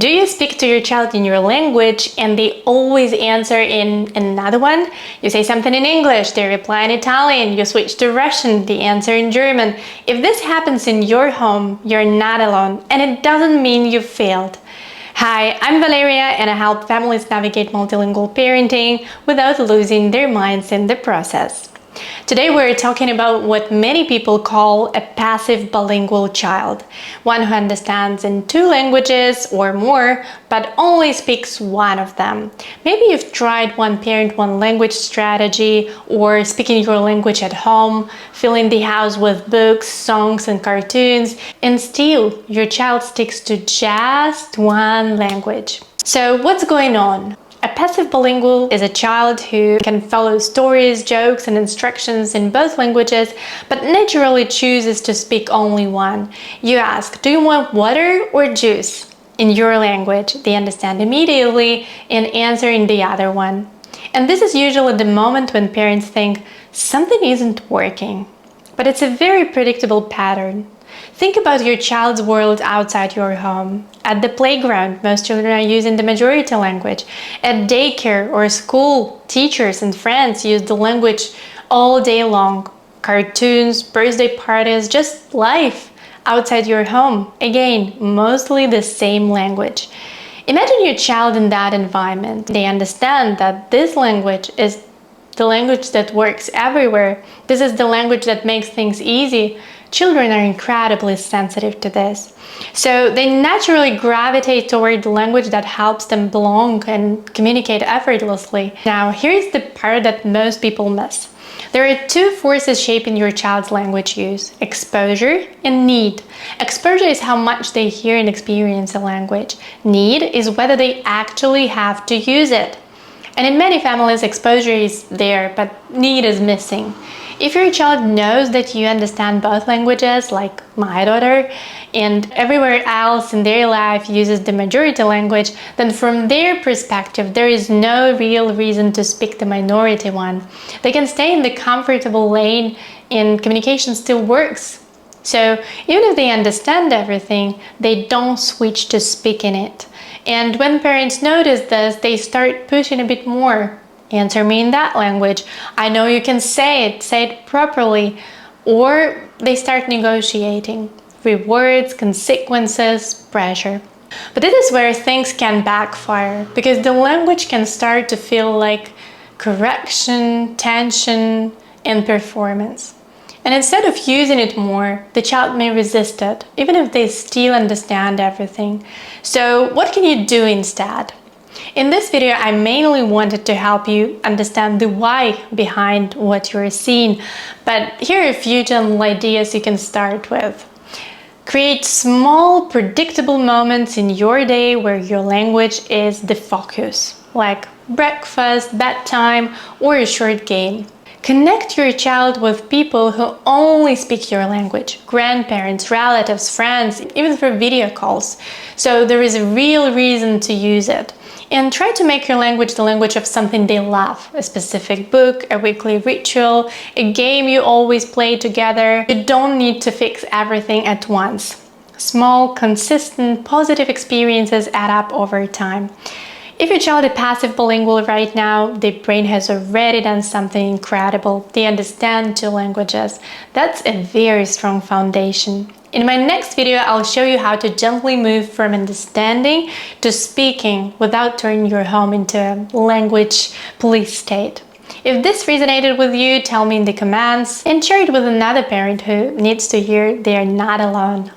Do you speak to your child in your language and they always answer in another one? You say something in English, they reply in Italian, you switch to Russian, they answer in German. If this happens in your home, you're not alone, and it doesn't mean you failed. Hi, I'm Valeria and I help families navigate multilingual parenting without losing their minds in the process. Today we're talking about what many people call a passive bilingual child, one who understands in 2 languages or more, but only speaks one of them. Maybe you've tried one parent, one language strategy, or speaking your language at home, filling the house with books, songs, and cartoons, and still your child sticks to just one language. So what's going on? A passive bilingual is a child who can follow stories, jokes, and instructions in both languages, but naturally chooses to speak only one. You ask, do you want water or juice? In your language, they understand immediately and answer in the other one. And this is usually the moment when parents think something isn't working. But it's a very predictable pattern. Think about your child's world outside your home. At the playground, most children are using the majority language. At daycare or school, teachers and friends use the language all day long. Cartoons, birthday parties, just life outside your home. Again, mostly the same language. Imagine your child in that environment. They understand that this language is the language that works everywhere. This is the language that makes things easy. Children are incredibly sensitive to this. So they naturally gravitate toward the language that helps them belong and communicate effortlessly. Now, here's the part that most people miss. There are 2 forces shaping your child's language use: exposure and need. Exposure is how much they hear and experience a language. Need is whether they actually have to use it. And in many families, exposure is there, but need is missing. If your child knows that you understand both languages, like my daughter, and everywhere else in their life uses the majority language, then from their perspective, there is no real reason to speak the minority one. They can stay in the comfortable lane and communication still works. So even if they understand everything, they don't switch to speaking it. And when parents notice this, they start pushing a bit more. Answer me in that language. I know you can say it properly. Or they start negotiating. Rewards, consequences, pressure. But this is where things can backfire, because the language can start to feel like correction, tension, and performance. And instead of using it more, the child may resist it, even if they still understand everything. So what can you do instead? In this video, I mainly wanted to help you understand the why behind what you're seeing, but here are a few general ideas you can start with. Create small, predictable moments in your day where your language is the focus, like breakfast, bedtime, or a short game. Connect your child with people who only speak your language, grandparents, relatives, friends, even for video calls. So there is a real reason to use it. And try to make your language the language of something they love, a specific book, a weekly ritual, a game you always play together. You don't need to fix everything at once. Small, consistent, positive experiences add up over time. If your child is passive bilingual right now, their brain has already done something incredible. They understand 2 languages. That's a very strong foundation. In my next video, I'll show you how to gently move from understanding to speaking without turning your home into a language police state. If this resonated with you, tell me in the comments and share it with another parent who needs to hear they are not alone.